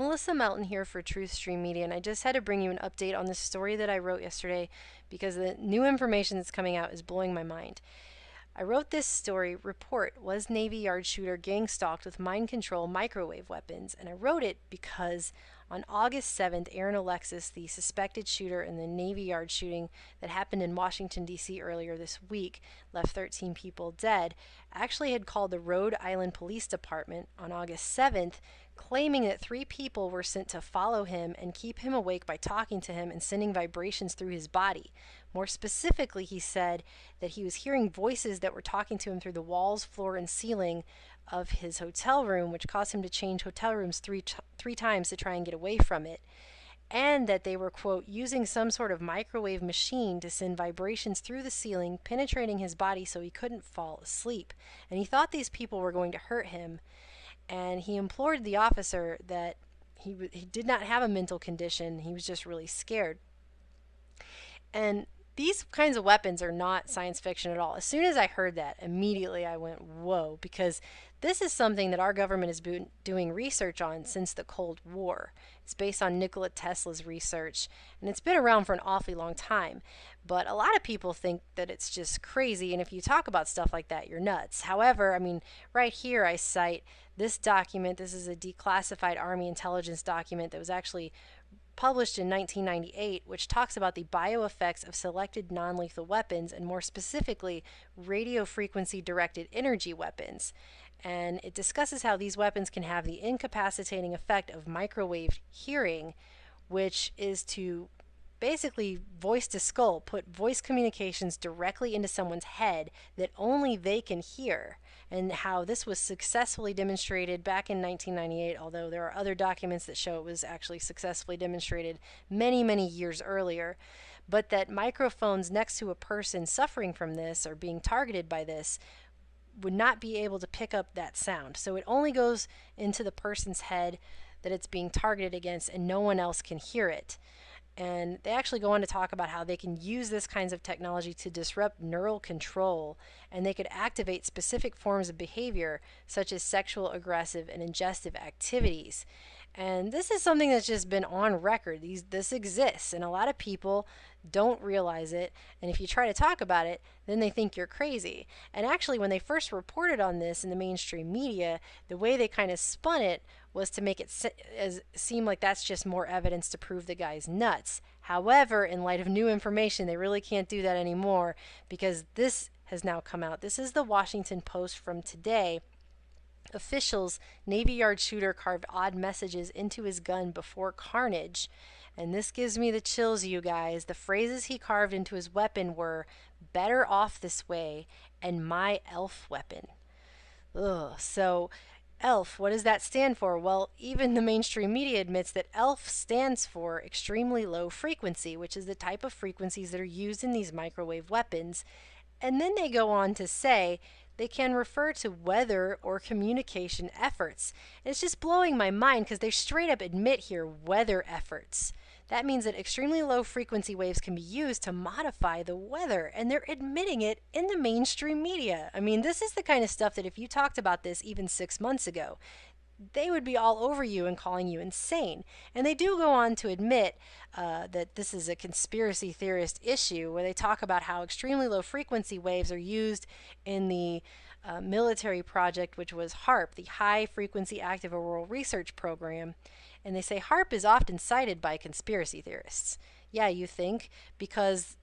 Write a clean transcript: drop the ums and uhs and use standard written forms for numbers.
Melissa Melton here for Truth Stream Media, and I just had to bring you an update on this story that I wrote yesterday because the new information that's coming out is blowing my mind. I wrote this story, Report, Was Navy Yard Shooter Gang Stalked with Mind Control Microwave Weapons? And I wrote it because on August 7th, Aaron Alexis, the suspected shooter in the Navy Yard shooting that happened in Washington, D.C. earlier this week, left 13 people dead, actually had called the Rhode Island Police Department on August 7th, claiming that 3 people were sent to follow him and keep him awake by talking to him and sending vibrations through his body. More specifically, he said that he was hearing voices that were talking to him through the walls, floor, and ceiling of his hotel room, which caused him to change hotel rooms three times to try and get away from it. And that they were, quote, using some sort of microwave machine to send vibrations through the ceiling, penetrating his body so he couldn't fall asleep. And he thought these people were going to hurt him. And he implored the officer that he did not have a mental condition, he was just really scared. And these kinds of weapons are not science fiction at all. As soon as I heard that, immediately I went, whoa, because this is something that our government has been doing research on since the Cold War. It's based on Nikola Tesla's research, and it's been around for an awfully long time. But a lot of people think that it's just crazy, and if you talk about stuff like that, you're nuts. However, right here I cite this document. This is a declassified Army intelligence document that was actually published in 1998, which talks about the bioeffects of selected non-lethal weapons, and more specifically, radio frequency directed energy weapons. And it discusses how these weapons can have the incapacitating effect of microwave hearing, which is to basically voice to skull, put voice communications directly into someone's head that only they can hear, and how this was successfully demonstrated back in 1998, although there are other documents that show it was actually successfully demonstrated many, many years earlier. But that microphones next to a person suffering from this or being targeted by this would not be able to pick up that sound. So it only goes into the person's head that it's being targeted against, and no one else can hear it. And they actually go on to talk about how they can use this kinds of technology to disrupt neural control, and they could activate specific forms of behavior such as sexual, aggressive, and ingestive activities. And this is something that's just been on record. This exists, and a lot of people don't realize it. And if you try to talk about it, then they think you're crazy. And actually, when they first reported on this in the mainstream media, the way they kind of spun it was to make it seem like that's just more evidence to prove the guy's nuts. However, in light of new information, they really can't do that anymore, because this has now come out. This is the Washington Post from today. Officials, Navy Yard shooter carved odd messages into his gun before carnage. And this gives me the chills, you guys. The phrases he carved into his weapon were, "better off this way," and "my elf weapon." Ugh. So ELF, what does that stand for? Well, even the mainstream media admits that ELF stands for extremely low frequency, which is the type of frequencies that are used in these microwave weapons. And then they go on to say they can refer to weather or communication efforts. And it's just blowing my mind because they straight up admit here weather efforts. That means that extremely low frequency waves can be used to modify the weather, and they're admitting it in the mainstream media. This is the kind of stuff that if you talked about this even 6 months ago, they would be all over you and calling you insane. And they do go on to admit that this is a conspiracy theorist issue, where they talk about how extremely low frequency waves are used in the military project, which was HAARP, the High Frequency Active Auroral Research Program. And they say HAARP is often cited by conspiracy theorists. Yeah, you think, because